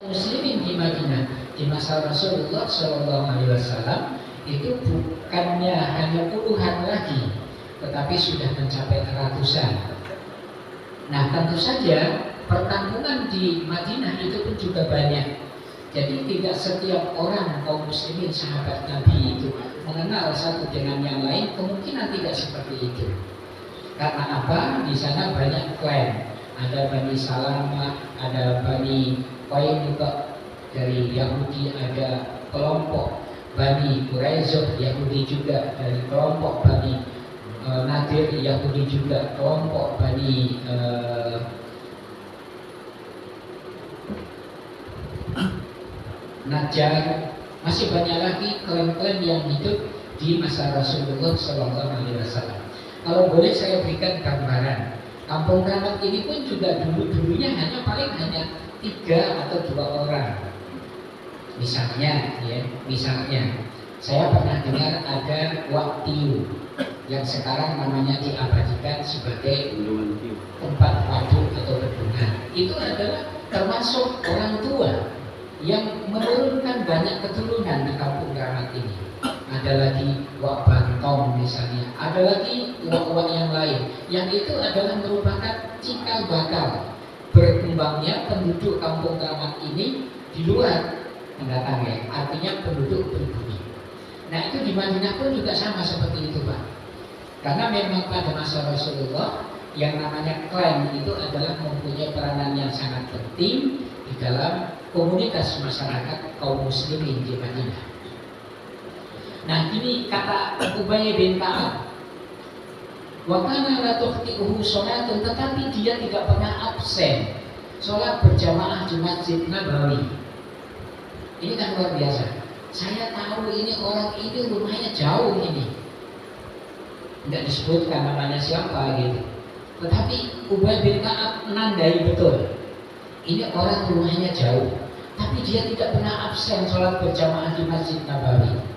Muslimin di Madinah di masa Rasulullah SAW itu bukannya hanya puluhan lagi, tetapi sudah mencapai ratusan. Nah, tentu saja perkampungan di Madinah itu pun juga banyak. Jadi tidak setiap orang kaum muslimin sahabat Nabi itu mengenal satu dengan yang lain, kemungkinan tidak seperti itu. Karena apa? Di sana banyak klan. Ada Bani Salamah, ada Bani Qainuqa dari Yahudi, ada kelompok Bani Quraisyah Yahudi juga, dari kelompok Bani Nadir Yahudi juga, kelompok Bani Najjar, masih banyak lagi klan-klan yang hidup di masa Rasulullah SAW. Kalau boleh saya berikan gambaran, Kampung Keramat ini pun juga dulunya hanya 3 atau 2 orang. Misalnya, saya pernah dengar ada Waktiu yang sekarang namanya diabadikan sebagai tempat waduk atau bendungan. Itu adalah termasuk orang tua yang menurunkan banyak keturunan di Kampung Keramat ini. Ada lagi Wak Bantong misalnya, ada lagi wak-wak yang lain, yang itu adalah merupakan cikal bakal berkembangnya penduduk Kampung Keramat ini di luar pendatang, ya, artinya penduduk pribumi. Nah, itu di Madinah pun juga sama seperti itu, Pak. Karena memang pada masa Rasulullah yang namanya klan itu adalah mempunyai peranan yang sangat penting di dalam komunitas masyarakat kaum muslimin di Madinah. Nah, ini kata Ubay bin Ka'ab, wa kana la tukhti'uhu sholatun, tetapi dia tidak pernah absen sholat berjamaah di Masjid Nabawi. Ini kan luar biasa. Saya tahu ini orang ini rumahnya jauh ini, tidak disebutkan namanya siapa gitu. Tetapi Ubay bin Ka'ab menandai betul, ini orang rumahnya jauh, tapi dia tidak pernah absen sholat berjamaah di Masjid Nabawi.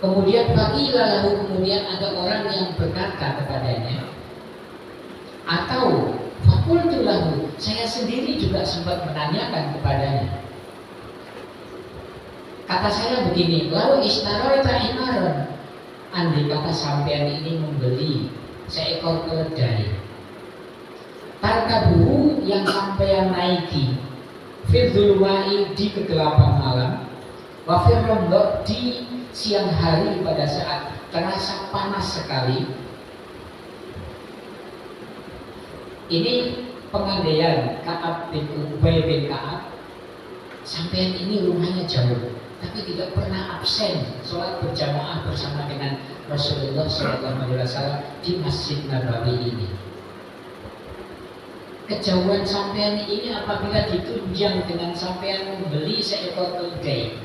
Kemudian kemudian ada orang yang berkata kepadanya, atau fakultu lahu, saya sendiri juga sempat menanyakan kepadanya. Kata saya begini, lau istarota imaron, andai kata sampean ini membeli seekor keledai, tarkabuhu yang sampean naiki, fidzulwai di kegelapan malam, wafir rombok di siang hari pada saat terasa panas sekali. Ini pengandaian Ka'ab bin Ubay bin Ka'ab, sampean ini rumahnya jauh, tapi tidak pernah absen sholat berjamaah bersama dengan Rasulullah SAW di Masjid Nabawi ini. Kejauhan sampean ini apabila ditunjang dengan sampean membeli seekor keledai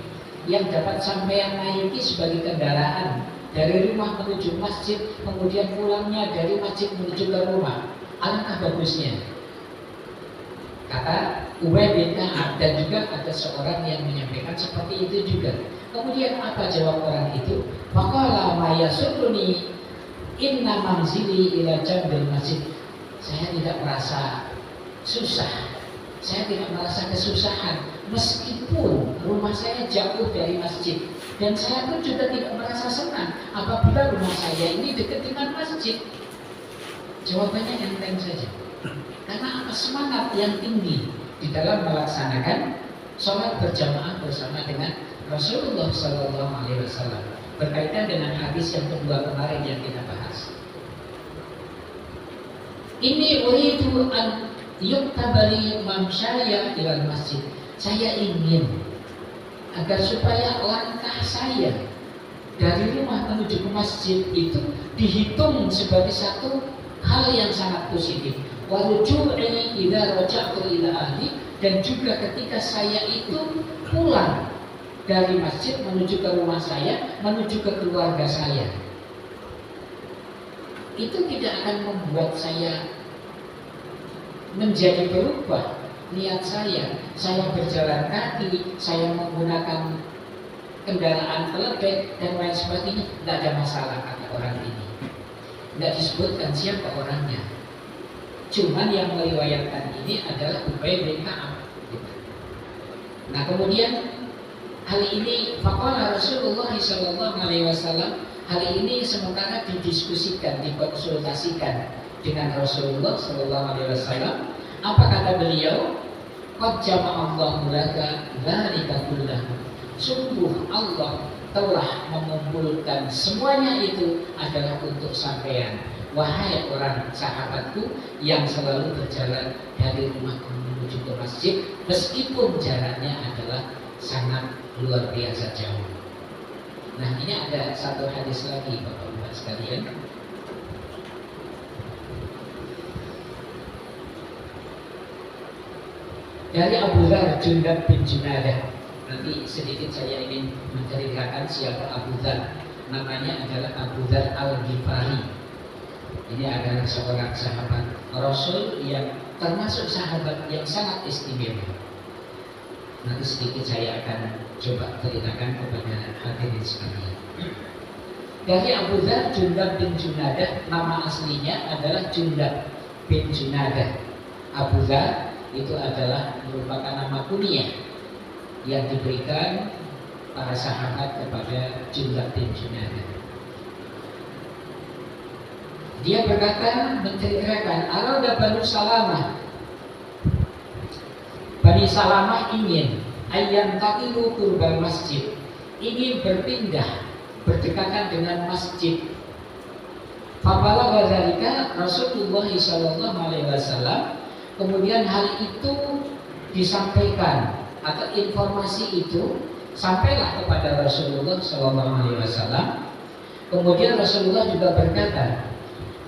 yang dapat sampean naiki sebagai kendaraan dari rumah menuju masjid, kemudian pulangnya dari masjid menuju ke rumah, alangkah bagusnya. Kata Ubay bin Ka'ab, dan juga ada seorang yang menyampaikan seperti itu juga. Kemudian apa jawab orang itu? Faqala ma yasurruni inna manzili ila jambil masjid. Saya tidak merasa susah, saya tidak merasa kesusahan meskipun rumah saya jauh dari masjid, dan saya pun juga tidak merasa senang apabila rumah saya ini dekat dengan masjid. Jawabannya enteng saja, karena apa? Semangat yang tinggi di dalam melaksanakan sholat berjamaah bersama dengan Rasulullah SAW, berkaitan dengan hadis yang kedua kemarin yang kita bahas. Ini uridu an yuktabali mamsyaya ilal masjid. Saya ingin agar supaya langkah saya dari rumah menuju ke masjid itu dihitung sebagai satu hal yang sangat positif. Waruju'i idza raja'tu ila ahli, dan juga ketika saya itu pulang dari masjid menuju ke rumah saya, menuju ke keluarga saya, itu tidak akan membuat saya menjadi berubah niat saya berjalan kaki, saya menggunakan kendaraan keledai dan lain sebagainya, tidak ada masalah, kata orang ini. Tidak disebutkan siapa orangnya. Cuman yang meriwayatkan ini adalah Ubay bin Ka'ab. Nah kemudian hal ini faqala Rasulullah SAW, hal ini sementara didiskusikan, dikonsultasikan dengan Rasulullah SAW. Apa kata beliau? Qad jama'allahu laka dzalika kullahu. Sungguh Allah telah mengumpulkan semuanya itu adalah untuk sampean, wahai orang sahabatku yang selalu berjalan dari rumahku menuju ke masjid, meskipun jaraknya adalah sangat luar biasa jauh. Nah ini ada satu hadis lagi Bapak-Bapak sekalian. Dari Abu Dzar Jundab bin Junadah. Nanti sedikit saya ingin menceritakan siapa Abu Dzar. Namanya adalah Abu Dzar Al-Ghifari. Ini adalah seorang sahabat Rasul yang termasuk sahabat yang sangat istimewa. Nanti sedikit saya akan coba ceritakan kepada hadirin sekalian. Dari Abu Dzar Jundab bin Junadah, nama aslinya adalah Jundab bin Junadah. Abu Dzar itu adalah merupakan nama kunyah yang diberikan para sahabat kepada Jundab bin Junadah. Dia berkata, menceritakan, arada Banu Salamah, Bani Salamah ingin ayam takilu kurbal masjid, ingin berpindah berdekatan dengan masjid. Fabala wadzalika Rasulullah SAW. Kemudian hal itu disampaikan atau informasi itu sampailah kepada Rasulullah SAW. Kemudian Rasulullah juga berkata,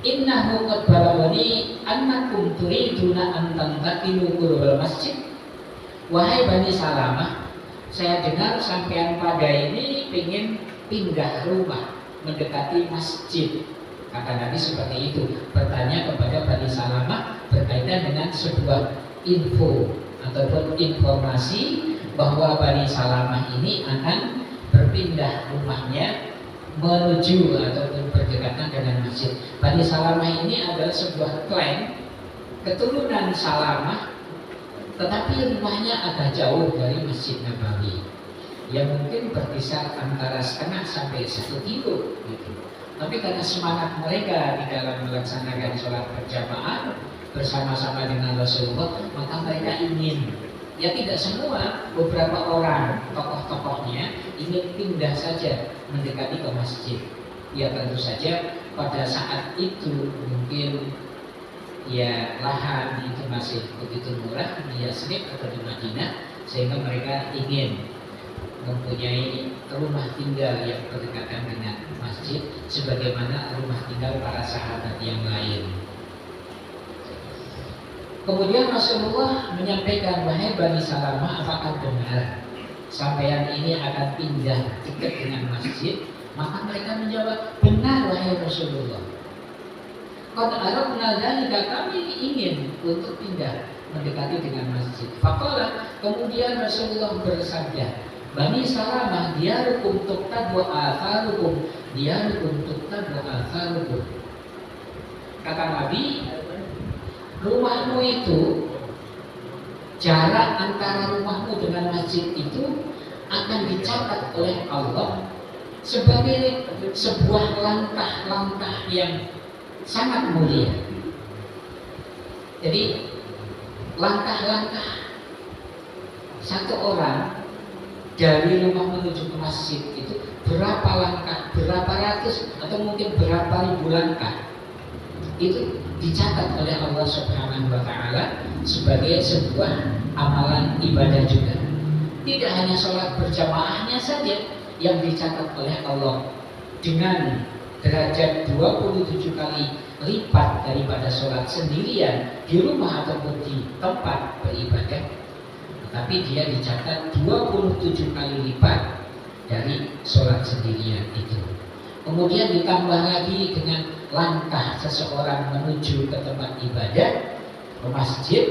innahu qad balagani annakum turiduna an tantaqilu qurbal masjid. Wahai Bani Salamah, saya dengar sampean pada ini ingin pindah rumah mendekati masjid. Kata Nabi seperti itu, bertanya kepada Bani Salamah berkaitan dengan sebuah info ataupun informasi bahwa Bani Salamah ini akan berpindah rumahnya menuju ataupun berdekatan dengan masjid. Bani Salamah ini adalah sebuah klan keturunan Salamah, tetapi rumahnya agak jauh dari Masjid Nabawi, yang mungkin berkisar antara setengah sampai 1 kilo gitu. Tapi karena semangat mereka di dalam melaksanakan sholat berjamaah bersama-sama dengan Rasulullah, maka mereka ingin, ya tidak semua, beberapa orang tokoh-tokohnya ingin pindah saja mendekati ke masjid. Ya tentu saja pada saat itu mungkin ya lahan itu masih begitu murah di Yasrib atau di Madinah, sehingga mereka ingin mempunyai rumah tinggal yang berdekatan dengan masjid sebagaimana rumah tinggal para sahabat yang lain. Kemudian Rasulullah menyampaikan, wahai Bani Salamah, apakah benar sampean ini akan pindah dekat dengan masjid? Maka mereka menjawab, benar wahai Rasulullah. Qad aradna dzalika, kami ingin untuk pindah mendekati dengan masjid. Faqala, kemudian Rasulullah bersabda, Bani Salamah, diarukum tuqtad wa atharukum, diarukum tuqtad wa atharukum. Kata Nabi, rumahmu itu, jarak antara rumahmu dengan masjid itu akan dicatat oleh Allah sebagai sebuah langkah-langkah yang sangat mulia. Jadi langkah-langkah satu orang dari rumah menuju ke masjid itu berapa langkah, berapa ratus atau mungkin berapa ribu langkah, itu dicatat oleh Allah Subhanahu wa Ta'ala sebagai sebuah amalan ibadah juga. Tidak hanya sholat berjamaahnya saja yang dicatat oleh Allah dengan derajat 27 kali lipat daripada sholat sendirian di rumah ataupun di tempat beribadah, tapi dia dicatat 27 kali lipat dari sholat sendirian itu. Kemudian ditambah lagi dengan langkah seseorang menuju ke tempat ibadah, ke masjid,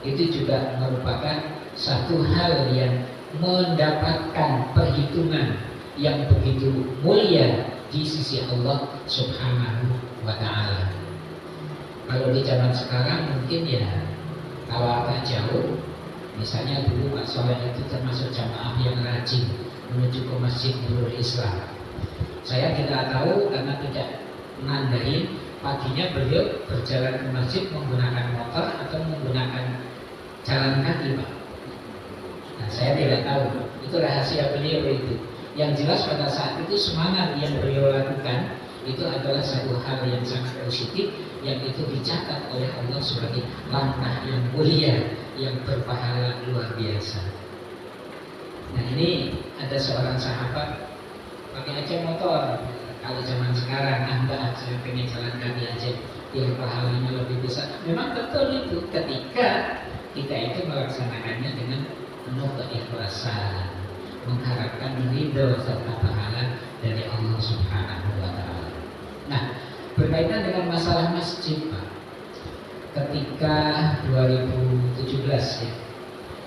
itu juga merupakan satu hal yang mendapatkan perhitungan yang begitu mulia di sisi Allah Subhanahu wa Ta'ala. Kalau di zaman sekarang mungkin ya kalau agak jauh, misalnya dulu Pak Soleh itu termasuk jamaah yang rajin menuju ke Masjid Nurul Islam. Saya tidak tahu karena tidak nandain, paginya beliau berjalan ke masjid menggunakan motor atau menggunakan jalan kaki, Pak. Nah, saya tidak tahu, itu rahasia beliau itu. Yang jelas pada saat itu semangat yang beliau lakukan itu adalah satu hal yang sangat positif, yang itu dicatat oleh Allah sebagai langkah yang mulia, yang berpahala luar biasa. Nah, ini ada seorang sahabat pakai aja motor. Kalau zaman sekarang, enggak, saya pengen jalan kaki aja, biar pahalanya lebih besar. Memang betul itu, ketika kita itu melaksanakannya dengan penuh keikhlasan, mengharapkan ridho serta pahala dari Allah Subhanahu wa Ta'ala. Nah, berkaitan dengan masalah masjid, Pak, ketika 2017 ya,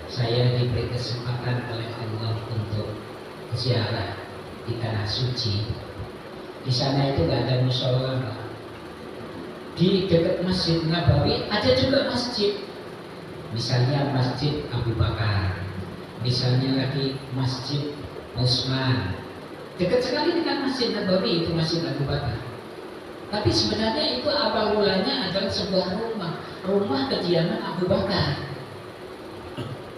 saya diberi kesempatan oleh Allah untuk ziarah di tanah suci. Di sana itu nggak ada musola, Pak. Di dekat Masjid Nabawi ada juga masjid, misalnya Masjid Abu Bakar, misalnya lagi Masjid Utsman. Dekat sekali dengan Masjid Nabawi itu Masjid Abu Bakar. Tapi sebenarnya itu awal mulanya adalah sebuah rumah kediaman Abu Bakar.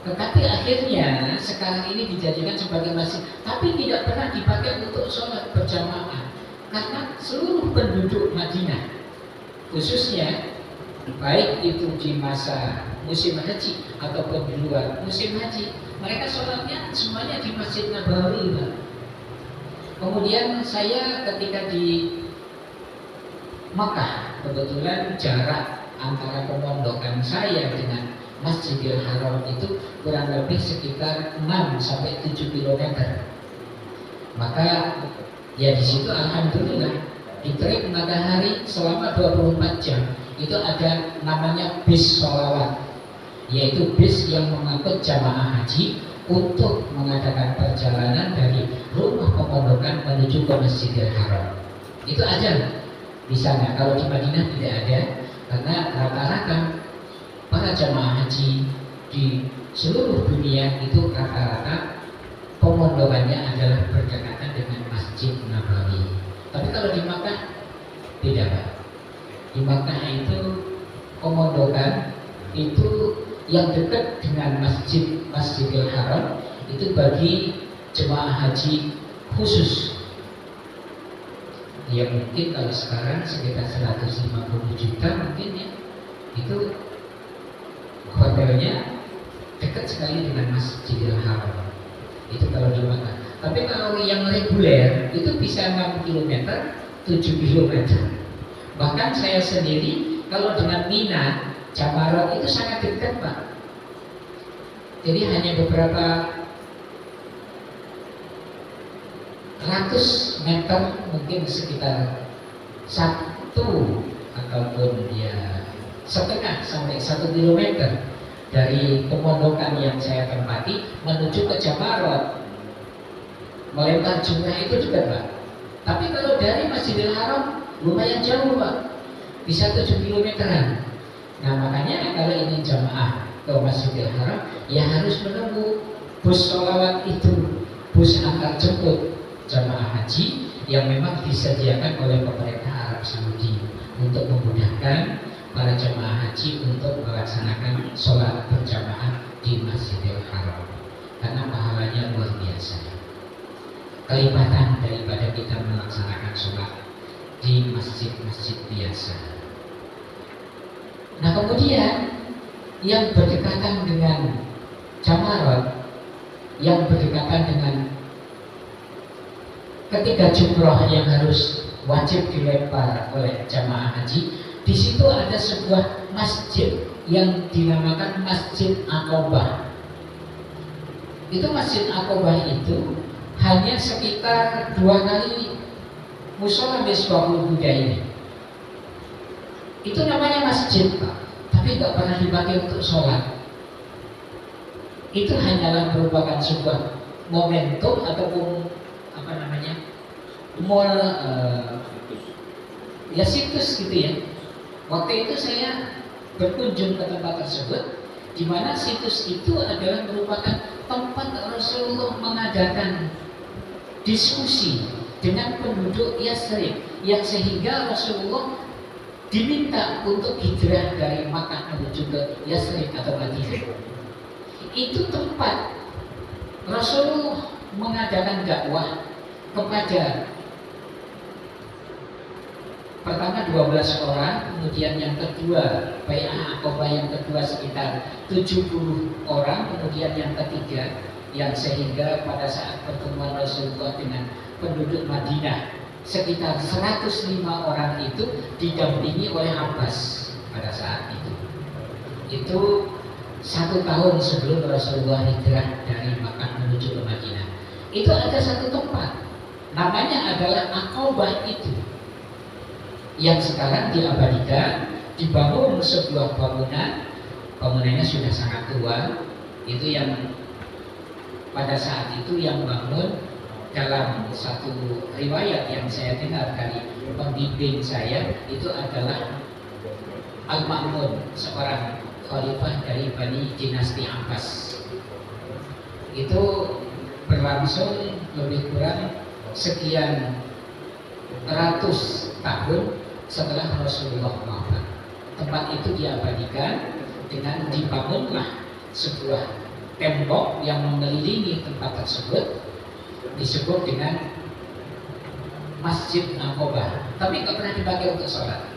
Tetapi akhirnya sekarang ini dijadikan sebagai masjid, tapi tidak pernah dipakai untuk sholat berjamaah. Karena seluruh penduduk Madinah, khususnya baik itu di masa musim haji ataupun di luar musim haji, mereka sholatnya semuanya di Masjid Nabawi, Pak. Kemudian saya ketika di Makkah, kebetulan jarak antara pemondokan saya dengan Masjidil Haram itu kurang lebih sekitar 6-7 km. Maka ya di situ alhamdulillah di terik matahari selama 24 jam itu ada namanya bis sholawat, yaitu bis yang mengangkut jamaah haji untuk mengadakan perjalanan dari rumah pemondokan menuju ke Masjidil Haram. Itu aja di sana. Kalau di Madinah tidak ada, karena rata-rata para jamaah haji di seluruh dunia itu rata-rata pemondokannya adalah berdekatan dengan Masjid Nabawi. Tapi kalau di Makkah beda, Pak. Di Makkah itu pemondokan itu yang dekat dengan Masjidil Haram itu bagi jemaah haji khusus. Ya mungkin kalau sekarang sekitar 150 juta mungkin ya, itu hotelnya dekat sekali dengan Masjidil Haram. Itu kalau di Makkah. Tapi kalau yang reguler itu bisa 6 km, 7 km. Bahkan saya sendiri kalau dengan Mina, Jamarat itu sangat dekat, Pak. Jadi hanya beberapa ratus meter, mungkin sekitar 1 ataupun ya setengah sampai 1 kilometer dari pemondokan yang saya tempati menuju ke Jamarat. Melempar jumrah itu juga, Pak. Tapi kalau dari Masjidil Haram lumayan jauh, Pak, bisa 7 kilometeran. Nah makanya kalau ingin jamaah ke Masjidil Haram ya harus menunggu bus sholawat itu, bus antar jemput jamaah haji yang memang disediakan oleh pemerintah Arab Saudi untuk memudahkan para jamaah haji untuk melaksanakan sholat berjamaah di Masjidil Haram, karena pahalanya luar biasa. Kelipatan daripada kita melaksanakan sholat di masjid-masjid biasa. Nah kemudian yang berdekatan dengan Jamarat, yang berdekatan dengan ketiga jumroh yang harus wajib dilempar oleh jamaah haji, di situ ada sebuah masjid yang dinamakan Masjid Aqobah. Itu Masjid Aqobah itu hanya sekitar 2 kali musola Misbahul Huda ini. Itu namanya masjid, Pak, tapi nggak pernah dipakai untuk sholat. Itu hanyalah merupakan sebuah momentum ataupun apa namanya, ya situs gitu ya, Waktu itu saya berkunjung ke tempat tersebut, di mana situs itu adalah merupakan tempat Rasulullah mengadakan diskusi dengan penduduk Yathrib, yang sehingga Rasulullah diminta untuk hijrah dari Makkah menuju ke Yathrib atau Madinah. Itu tempat Rasulullah mengadakan dakwah kepada pertama 12 orang, kemudian yang kedua Bai'ah Aqabah yang kedua sekitar 70 orang, kemudian yang ketiga yang sehingga pada saat pertemuan Rasulullah dengan penduduk Madinah sekitar 105 orang itu didampingi oleh Abbas pada saat itu. Itu 1 tahun sebelum Rasulullah hijrah dari Makkah menuju ke Madinah. Itu ada satu tempat, namanya adalah Aqabah itu, yang sekarang diabadikan, dibangun sebuah bangunannya sudah sangat tua. Itu yang pada saat itu yang bangun, dalam satu riwayat yang saya dengar dari pembimbing saya, itu adalah Al-Ma'mun, seorang khalifah dari Bani Dinasti Abbas. Itu berlangsung lebih kurang sekian ratus tahun setelah Rasulullah wafat. Tempat itu diabadikan dengan dibangunlah sebuah tembok yang mengelilingi tempat tersebut, disebut dengan Masjid Aqabah. Tapi nggak pernah dipakai untuk sholat,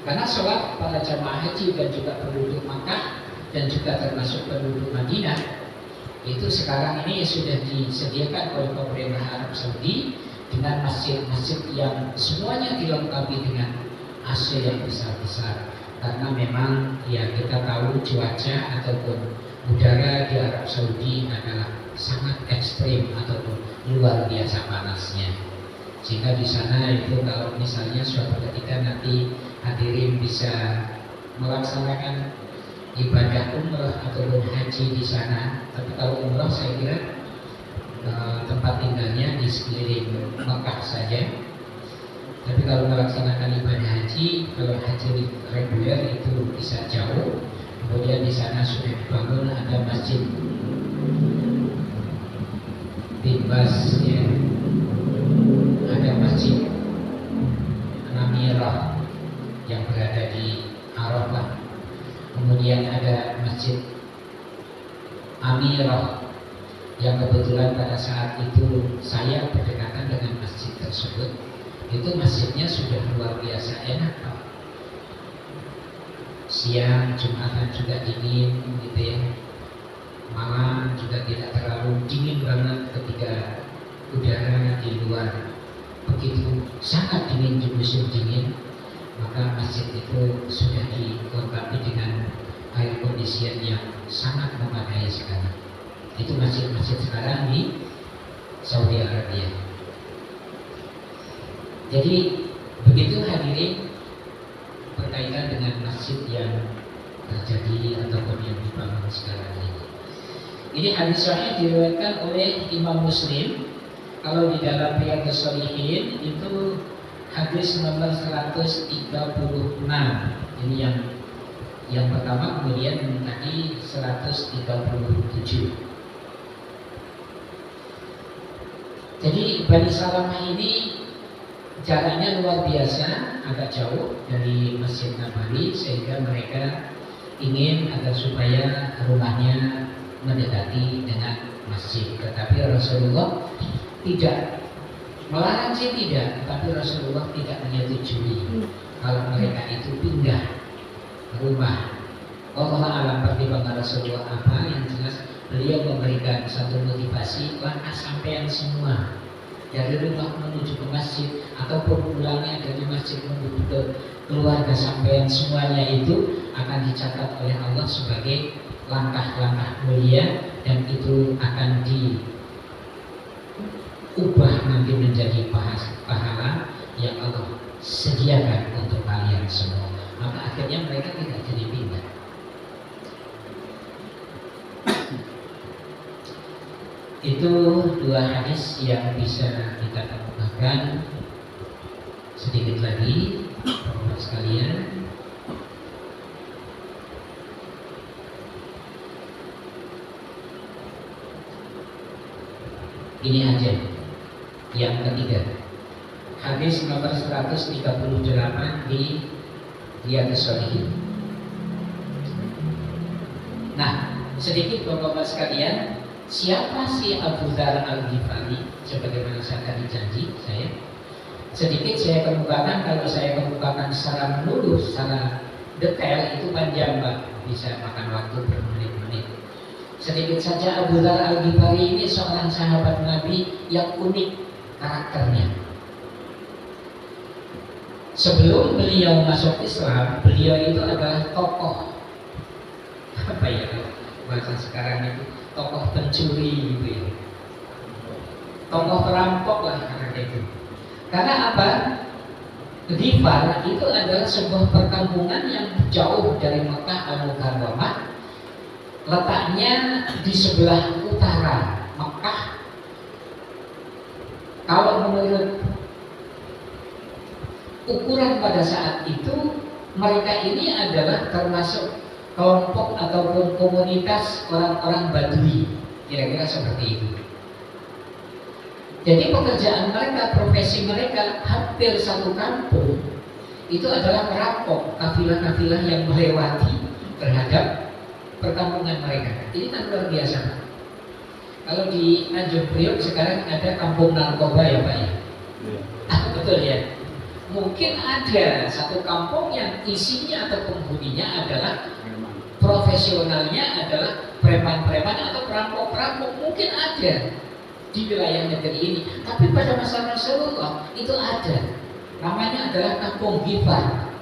karena sholat para jamaah haji dan juga penduduk Makkah dan juga termasuk penduduk Madinah itu sekarang ini sudah disediakan oleh pemerintah Arab Saudi dengan masjid-masjid yang semuanya dilengkapi dengan AC yang besar-besar. Karena memang ya kita tahu cuaca ataupun udara di Arab Saudi adalah sangat ekstrim ataupun luar biasa panasnya. Sehingga di sana itu kalau misalnya suatu ketika nanti hadirin bisa melaksanakan ibadah umrah ataupun haji di sana, tapi kalau umrah saya kira tempat tinggalnya di sekeliling Mekah saja. Tapi kalau melaksanakan ibadah haji, kalau haji reguler itu bisa jauh. Kemudian di sana sudah dibangun ada masjid Bibas, ya. Ada masjid Namirah yang berada di Arafah. Kemudian ada masjid Amirah yang kebetulan pada saat itu saya berdekatan dengan masjid tersebut. Itu masjidnya sudah luar biasa enak, Pak. Siang Jumatan juga dingin gitu ya, malam juga tidak terlalu dingin banget ketika udara di luar begitu sangat dingin di musim dingin. Maka masjid itu sudah dilengkapi dengan air kondisian yang sangat memadai sekarang. Itu masjid-masjid sekarang di Saudi Arabia. Jadi begitu hadirin berkaitan dengan masjid yang terjadi ataupun yang dibangun sekarang ini. Ini hadis sahih diriwayatkan oleh Imam Muslim. Kalau di dalam Riyadhus Shalihin itu hadis nomor 136. Ini yang pertama, kemudian tadi 137. Jadi Bani Salamah ini jaraknya luar biasa, agak jauh dari Masjid Nabawi, sehingga mereka ingin agar supaya rumahnya mendekati dengan masjid. Tetapi Rasulullah tidak melarang sih, tidak, tapi Rasulullah tidak menyetujui kalau mereka itu pindah rumah. Allah alam pertimbangan Rasulullah apa, yang jelas beliau memberikan satu motivasi, langkah sampean semua dari rumah menuju ke masjid ataupun pulangnya dari masjid menuju ke keluarga sampean, semuanya itu akan dicatat oleh Allah sebagai langkah-langkah mulia, dan itu akan diubah nanti menjadi pahala yang Allah sediakan untuk kalian semua. Maka akhirnya mereka tidak jadi pindah. Itu dua hadis yang bisa kita tambahkan sedikit lagi, Bapak sekalian. Ini aja yang ketiga. Hadis nomor 138 di Riyadhus Shalihin. Nah, sedikit Bapak-bapak sekalian, siapa si Abu Dzar Al-Ghifari? Sebagaimana saya tadi janji sedikit saya kemukakan. Kalau saya kemukakan secara menyeluruh, secara detail itu panjang Pak, bisa makan waktu bermenit-menit. Sedikit saja, Abu Dzar Al-Ghifari ini seorang sahabat Nabi yang unik karakternya. Sebelum beliau masuk Islam, beliau itu adalah tokoh apa ya bahasa sekarang itu, tokoh pencuri gitu ya, tokoh perampok lah karena itu. Karena apa? Ghifar itu adalah sebuah perkampungan yang jauh dari Mekah Al-Mukarramah. Letaknya di sebelah utara Mekah. Kalau menurut ukuran pada saat itu, mereka ini adalah termasuk kelompok ataupun komunitas orang-orang Badui, kira-kira seperti itu. Jadi pekerjaan mereka, profesi mereka, hampir satu kampung itu adalah merampok kafilah-kafilah yang melewati terhadap perkampungan mereka. Ini kan luar biasa. Kalau di Tanjung Priok sekarang ada kampung narkoba ya Pak ya? Betul ya? Mungkin ada satu kampung yang isinya atau penghuninya adalah profesionalnya adalah preman-preman atau perampok-perampok. Mungkin ada di wilayah negeri ini. Tapi pada masa Rasulullah itu ada. Namanya adalah kampung Ghifar.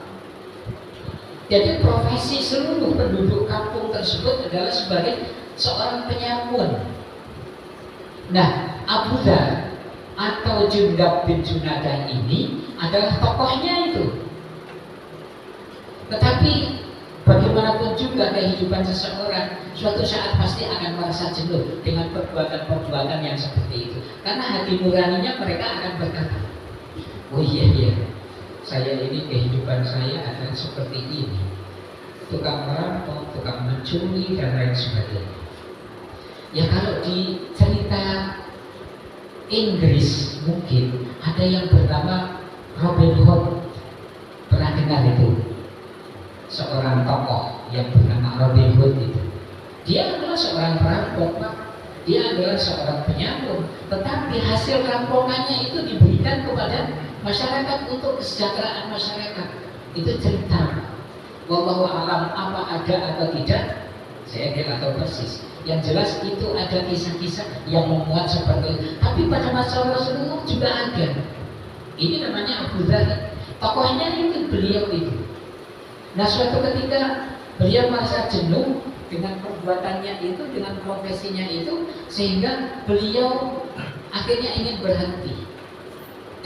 Jadi profesi seluruh penduduk kampung tersebut adalah sebagai seorang penyamun. Nah, Abu Dzar atau Jundab bin Junadah ini adalah tokohnya itu. Tetapi bagaimanapun juga kehidupan seseorang suatu saat pasti akan merasa jenuh dengan perbuatan-perbuatan yang seperti itu. Karena hati nuraninya mereka akan berkata, oh iya, saya ini kehidupan saya akan seperti ini. Tukang merampok, tukang mencuri dan lain sebagainya. Ya kalau di cerita Inggris mungkin ada yang bernama Robin Hood. Pernah dengar itu? Seorang tokoh yang bernama Robin Hood itu. Dia adalah seorang perampok, Pak. Dia adalah seorang penyamun. Tetapi hasil rampokannya itu diberikan kepada masyarakat untuk kesejahteraan masyarakat. Itu cerita. Wallahu a'lam apa ada atau tidak, saya tidak tahu persis. Yang jelas itu ada kisah-kisah yang memuat seperti itu. Tapi pada masa Rasulullah juga ada. Ini namanya Abu Dzar. Tokohnya itu beliau itu. Nah suatu ketika beliau merasa jenuh dengan perbuatannya itu, dengan profesinya itu, sehingga beliau akhirnya ingin berhenti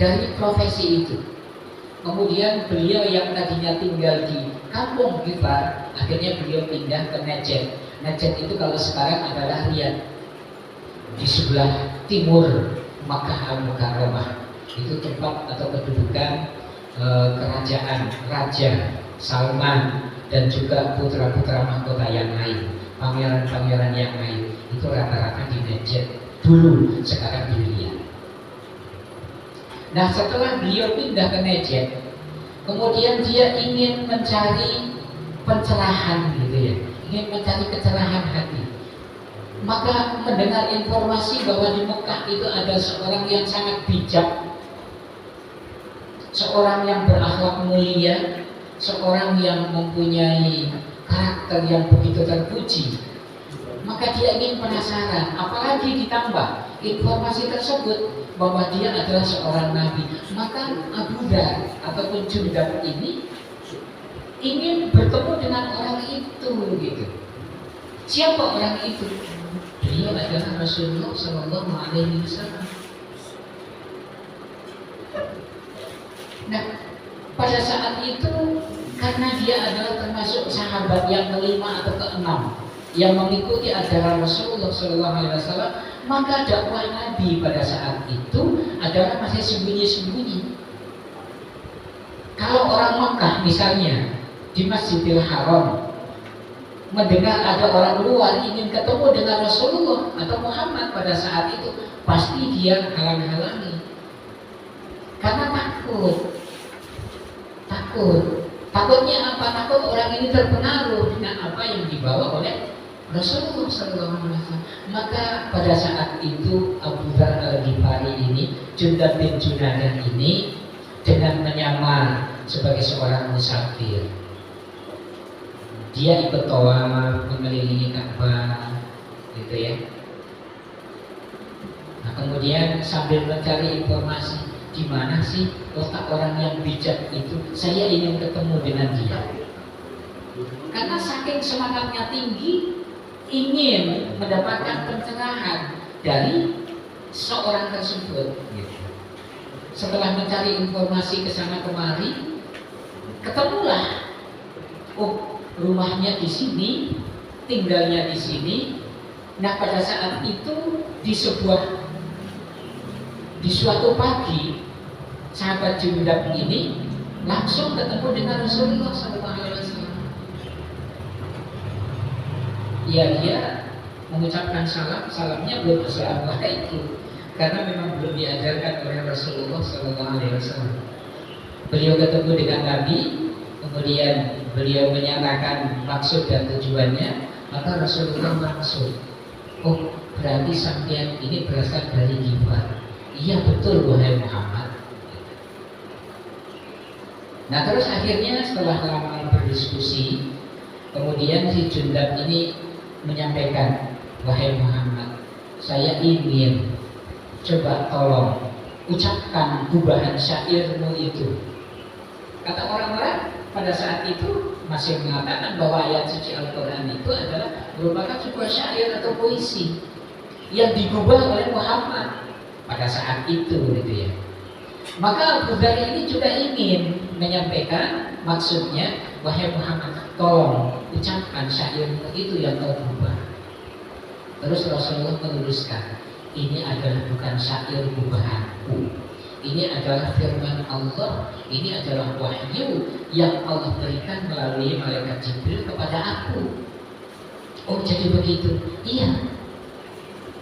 dari profesi itu. Kemudian beliau yang tadinya tinggal di kampung Ghifar, akhirnya beliau pindah ke Najd. Najd itu kalau sekarang adalah Riyadh, di sebelah timur Makkah Al-Mukarramah. Itu tempat atau kedudukan kerajaan Raja Salman dan juga putra-putra mahkota yang lain, pangeran-pangeran yang lain. Itu rata-rata di Najd dulu, sekarang di Riyadh. Nah setelah beliau pindah ke Najd, kemudian dia ingin mencari pencerahan gitu ya, ingin mencari kecerahan hati. Maka mendengar informasi bahwa di Mekah itu ada seorang yang sangat bijak, seorang yang berakhlak mulia, seorang yang mempunyai karakter yang begitu terpuji. Maka dia ingin penasaran, apalagi ditambah informasi tersebut bahwa dia adalah seorang nabi. Maka Abu Dzar ataupun Jundab ini ingin bertemu dengan orang itu gitu. Siapa orang itu? Beliau adalah Rasulullah Shallallahu Alaihi Wasallam. Nah, pada saat itu karena dia adalah termasuk sahabat yang kelima atau keenam yang mengikuti ajaran Rasulullah Shallallahu Alaihi Wasallam, maka dakwah Nabi pada saat itu adalah masih sembunyi-sembunyi. Kalau orang Makkah misalnya di Masjidil Haram mendengar ada orang luar ingin ketemu dengan Rasulullah atau Muhammad pada saat itu, pasti dia halang-halangi. Karena takutnya apa? Takut orang ini terpengaruh dengan apa yang dibawa oleh Rasulullah SAW. Maka pada saat itu Abu Dzar Al-Ghifari ini, Jundab bin Junadah ini, dengan menyamar sebagai seorang musafir, dia ikut tawaf mengelilingi Ka'bah, gitu ya. Nah kemudian sambil mencari informasi, di mana sih letak orang yang bijak itu? Saya ingin ketemu dengan dia. Karena saking semangatnya tinggi, ingin mendapatkan pencerahan dari seorang tersebut. Setelah mencari informasi kesana kemari, ketemulah, oh rumahnya di sini, tinggalnya di sini. Nah pada saat itu di suatu pagi, sahabat Jundab ini langsung ketemu dengan Rasulullah SAW. Ya dia mengucapkan salamnya belum assalamualaikum, karena memang belum diajarkan oleh Rasulullah SAW. Beliau ketemu dengan Nabi, kemudian beliau menyatakan maksud dan tujuannya, maka Rasulullah langsung, oh berarti sampean ini berasal dari Ghifar. Iya betul wahai Muhammad. Nah terus akhirnya setelah lama berdiskusi, kemudian si Jundab ini menyampaikan, wahai Muhammad, saya ingin coba tolong ucapkan gubahan syairmu itu. Kata orang-orang pada saat itu masih mengatakan bahwa ayat suci Al-Quran itu adalah merupakan sebuah syair atau puisi yang digubah oleh Muhammad pada saat itu, gitu ya. Maka Abu Dzar ini juga ingin menyampaikan maksudnya, wahai Muhammad, tolong ucapkan syairmu itu yang kau ubah. Terus Rasulullah meluruskan, ini adalah bukan syair ubahanku, ini adalah firman Allah, ini adalah wahyu yang Allah berikan melalui malaikat Jibril kepada aku. Oh jadi begitu? Iya.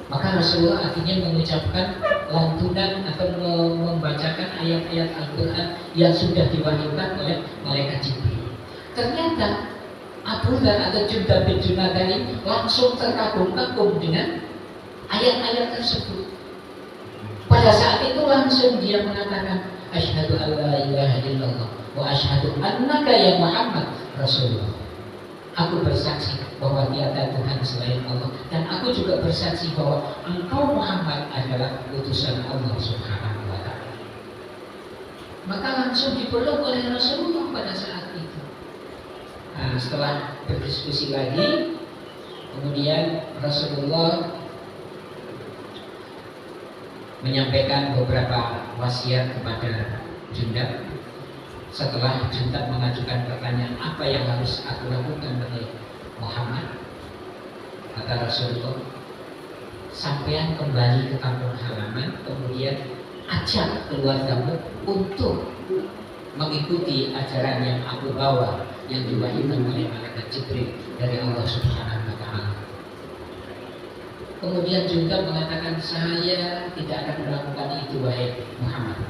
Maka Rasulullah akhirnya mengucapkan lantunan atau membacakan ayat-ayat Al-Quran yang sudah diwahyukan oleh malaikat Jibril. Ternyata Abu Dzar atau Jundab bin Junadah ini langsung terkagum-kagum dengan ayat-ayat tersebut. Pada saat itu langsung dia mengatakan, asyhadu an la ilaha illallah wa asyhadu annaka ya Muhammad Rasulullah. Aku bersaksi bahwa tiada Tuhan selain Allah, dan aku juga bersaksi bahwa engkau Muhammad adalah utusan Allah Subhanahu wa ta'ala. Maka langsung dipeluk oleh Rasulullah pada saat itu. Nah, setelah berdiskusi lagi, kemudian Rasulullah menyampaikan beberapa wasiat kepada Jundab. Setelah Jundab mengajukan pertanyaan, apa yang harus aku lakukan oleh Muhammad? Kata Rasulullah, sampean kembali ke kampung halaman, kemudian ajak keluargamu untuk mengikuti ajaran yang aku bawa, yang diwahyukan oleh malaikat Jibril dari Allah Subhanahu wa ta'ala. Kemudian Jundab mengatakan, saya tidak akan melakukan itu wahai Muhammad.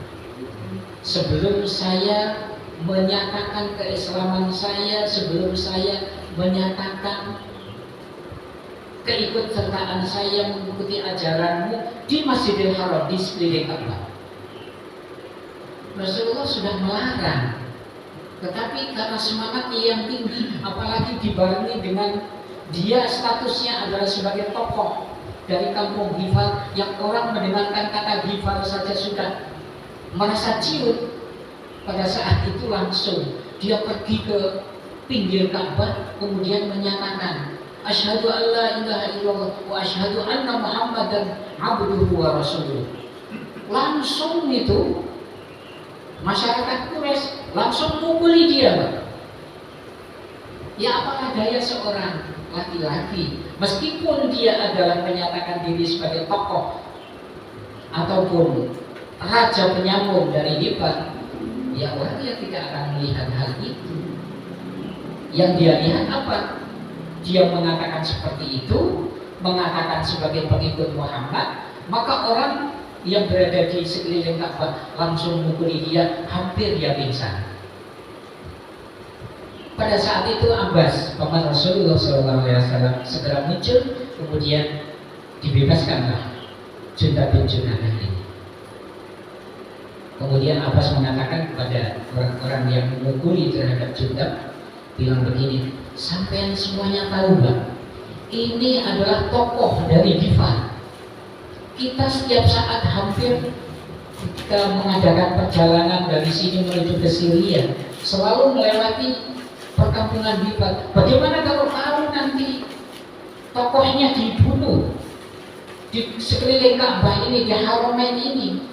Sebelum saya menyatakan keislaman saya, sebelum saya menyatakan keikutsertaan saya mengikuti ajaranmu di Masjidil Haram, di sekeliling Ka'bah. Rasulullah sudah melarang, tetapi karena semangatnya yang tinggi, apalagi dibarengi dengan dia statusnya adalah sebagai tokoh dari kampung Ghifar, yang orang mendengarkan kata Ghifar saja sudah merasa ciut. Pada saat itu langsung dia pergi ke pinggir Ka'bah, kemudian menyatakan, asyhadu an la ilaha illallah wa asyhadu anna Muhammadan abduhu wa rasuluh. Langsung itu masyarakat Quraisy langsung mukuli dia. Ya apalah daya seorang laki-laki, meskipun dia adalah menyatakan diri sebagai tokoh ataupun raja penyamun dari Ghifar, ya orang yang tidak akan melihat hal itu. Yang dia lihat apa? dia mengatakan seperti itu, mengatakan sebagai pengikut Muhammad, maka orang yang berada di sekeliling Ka'bah langsung memukuli dia, hampir dia pingsan. Pada saat itu Abbas, paman Rasulullah SAW, segera muncul, kemudian dibebaskanlah Jundab bin Junadah ini. Kemudian Abbas mengatakan kepada orang-orang yang memukuli terhadap Jundab, bilang begini, sampean semuanya tahu Mbak, ini adalah tokoh dari Ghifar. Kita setiap saat hampir kita mengadakan perjalanan dari sini menuju ke Syria, selalu melewati perkampungan Ghifar. Bagaimana kalau tahu nanti tokohnya dibunuh di sekeliling Ka'bah ini, di Haramain ini?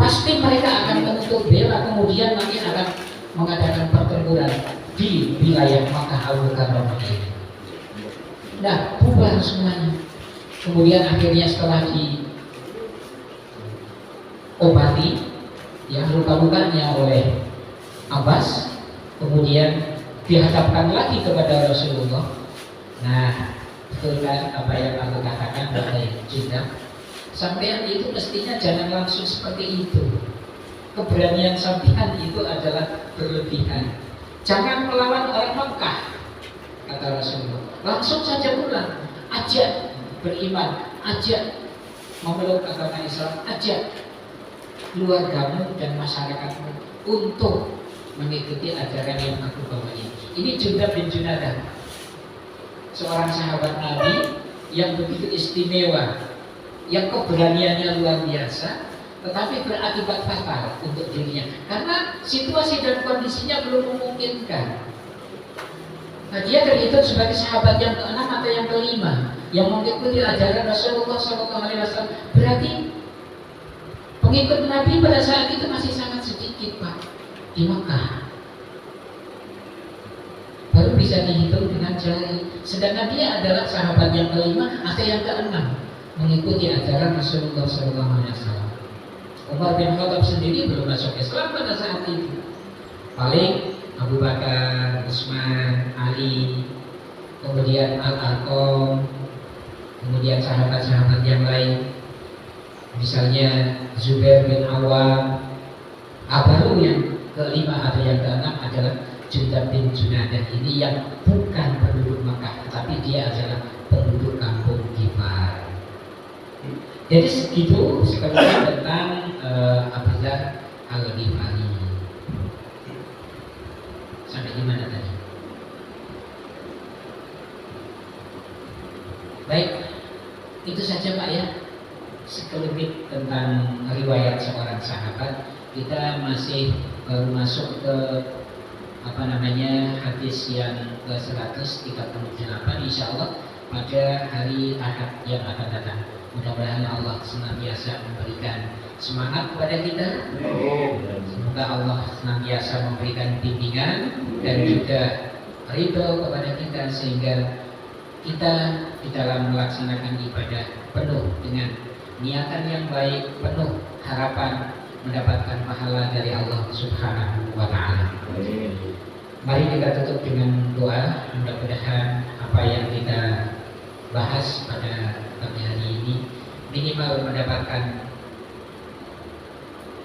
Pasti mereka akan menuntut bela, kemudian nanti akan mengadakan pertempuran di wilayah Makkah Al-Mukarramah ini. Nah, bubar semuanya. Kemudian akhirnya setelah diobati ya luka-lukanya oleh Abbas, kemudian dihadapkan lagi kepada Rasulullah. Nah, betul kan apa yang aku katakan oleh Jundab, sampean itu mestinya jangan langsung seperti itu. Keberanian sampean itu adalah berlebihan. Jangan melawan orang Mekah, kata Rasulullah. Langsung saja pulang, ajak beriman, ajak memeluk agama Islam, ajak keluargamu dan masyarakatmu untuk mengikuti ajaran yang aku bawa ini. Ini Jundab bin Junadah, seorang sahabat Nabi yang begitu istimewa, yang keberaniannya luar biasa, tetapi berakibat fatal untuk dirinya karena situasi dan kondisinya belum memungkinkan. Nah, dia terhitung sebagai sahabat yang ke-6 atau yang ke-5 yang mengikuti ajaran Rasulullah SAW. Berarti pengikut Nabi pada saat itu masih sangat sedikit Pak di Mekah. Baru bisa dihitung dengan jari. Sedangkan dia adalah sahabat yang ke-5 atau yang ke-6 mengikuti ajaran Rasulullah SAW. Umar bin Khattab sendiri belum masuk Islam pada saat itu. Paling Abu Bakar, Utsman, Ali, kemudian Al-Arqam, kemudian sahabat-sahabat yang lain, misalnya Zubair bin Awam. Baru yang ke-5 atau yang ke-6 adalah Jundab bin Junadah ini yang bukan penduduk Makkah, tetapi dia adalah penduduk kampung Ghifar. Jadi segitu sekarang tentang Abu Dzar Al-Ghifari. Sampai di mana tadi? Baik, itu saja Pak ya, sekelumit tentang riwayat seorang sahabat. Kita masih baru masuk ke hadis yang ke-138 insya Allah pada hari Ahad yang akan datang. Mudah-mudahan Allah senantiasa memberikan semangat kepada kita. Semoga Allah senantiasa memberikan bimbingan dan juga ridho kepada kita sehingga kita di dalam melaksanakan ibadah penuh dengan niatan yang baik, penuh harapan mendapatkan pahala dari Allah Subhanahu wa Ta'ala. Mari kita tutup dengan doa. Mudah-mudahan apa yang kita bahas pada pagi hari ini minimal mendapatkan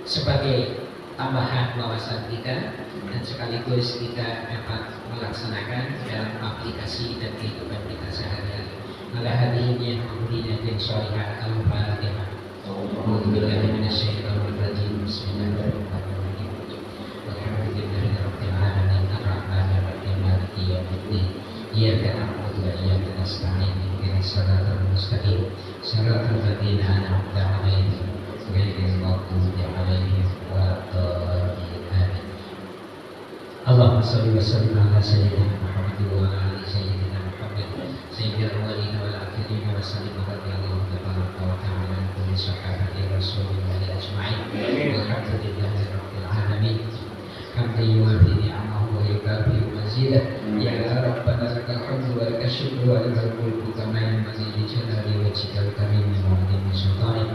sebagai tambahan wawasan kita dan sekaligus kita dapat melaksanakan dalam aplikasi dan kehidupan kita sehari-hari. Ala hadirin yang kemudian yang sholihah al-fatihah. Alhamdulillahi minasyaitonir rajim. Bismillahirrahmanirrahim. Alhamdulillahi rabbil alamin arrahmanir rahim maliki yaumiddin. Iyyaka na'budu wa iyyaka nasta'in ihdinas siratal mustaqim siratal ladzina an'amta 'alaihim ghairil maghdubi 'alaihim waladdallin. Amin. Allahumma shalli wa sallim ala sayyidina Muhammad wa ala ali sayyidina Muhammad sayyidil awwalin wal akhirin wa sallim radhiyallahu tabaraka wa ta'ala an kulli sahabati Rasulillah ajma'in. Walhamdulillahi rabbil alamin. Hamdan yuwafi ni'amahu wa yukafi mazidah. Ya Rabbana lakal hamdu wa lakal syukru wa lakal mulku kama yanbaghi li jalali wajhikal karim wa 'azimi sultanik.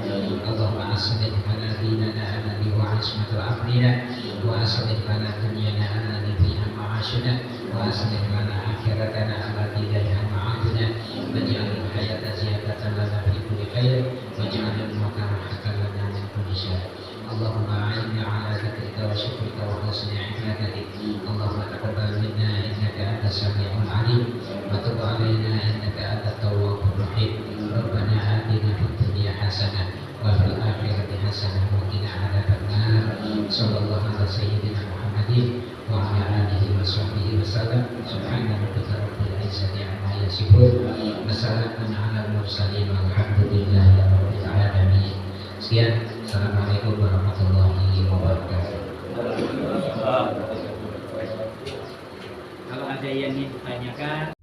Allahumma aslih lana dinana alladhi huwa 'ismatul amrina wa aslih lana dunyana allati fiha ma'ashuna wa aslih lana آخرتنا التي إليها معادنا واجعل الحياة زيادة لنا في كل خير واجعل الموت راحة لنا من كل شر اللهم أعنا على ذكرك وشكرك وحسن عبادتك اللهم تقبل منا إنك أنت السميع العليم وتب علينا إنك أنت التواب الرحيم ربنا آتنا في الدنيا حسنة وفي الآخرة حسنة وقنا عذاب النار صلى الله على سيدنا محمد وعلى آله وصحبه وسلم سبحان ربك رب العزة عما يصفون وسلام على المرسلين والحمد لله رب العالمين. Sekian, Assalamualaikum warahmatullahi wabarakatuh. Kalau ada yang ditanyakan